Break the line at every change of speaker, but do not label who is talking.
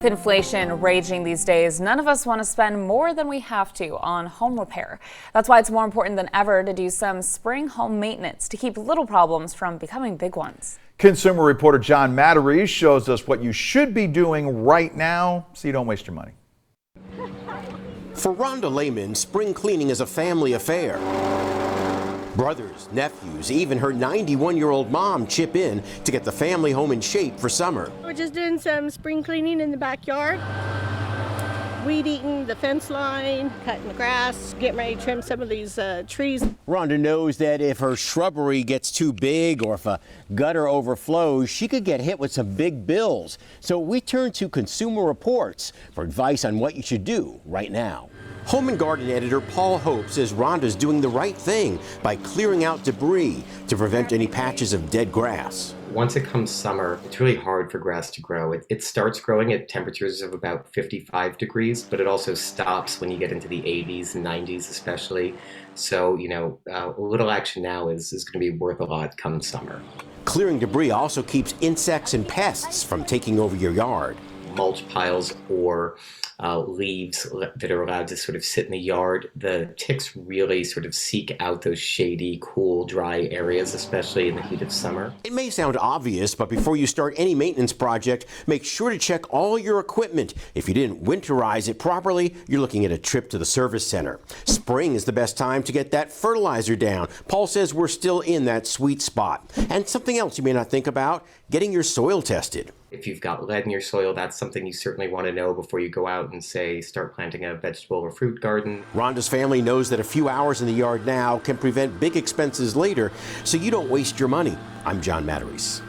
With inflation raging these days, none of us want to spend more than we have to on home repair. That's why it's more important than ever to do some spring home maintenance to keep little problems from becoming big ones.
Consumer reporter John Matarese shows us what you should be doing right now so you don't waste your money.
For Rhonda Lehman, spring cleaning is a family affair. Brothers, nephews, even her 91-year-old mom chip in to get the family home in shape for summer.
We're just doing some spring cleaning in the backyard, weed eating the fence line, cutting the grass, getting ready to trim some of these trees.
Rhonda knows that if her shrubbery gets too big or if a gutter overflows, she could get hit with some big bills. So we turn to Consumer Reports for advice on what you should do right now. Home and Garden editor Paul Hope says Rhonda's doing the right thing by clearing out debris to prevent any patches of dead grass.
Once it comes summer, it's really hard for grass to grow. It starts growing at temperatures of about 55 degrees, but it also stops when you get into the 80s and 90s especially. So, a little action now is going to be worth a lot come summer.
Clearing debris also keeps insects and pests from taking over your yard.
Mulch piles or leaves that are allowed to sort of sit in the yard. The ticks really sort of seek out those shady, cool, dry areas, especially in the heat of summer.
It may sound obvious, but before you start any maintenance project, make sure to check all your equipment. If you didn't winterize it properly, you're looking at a trip to the service center. Spring is the best time to get that fertilizer down. Paul says we're still in that sweet spot. And something else you may not think about, getting your soil tested.
If you've got lead in your soil, that's something you certainly want to know before you go out and, say, start planting a vegetable or fruit garden.
Rhonda's family knows that a few hours in the yard now can prevent big expenses later, so you don't waste your money. I'm John Matarese.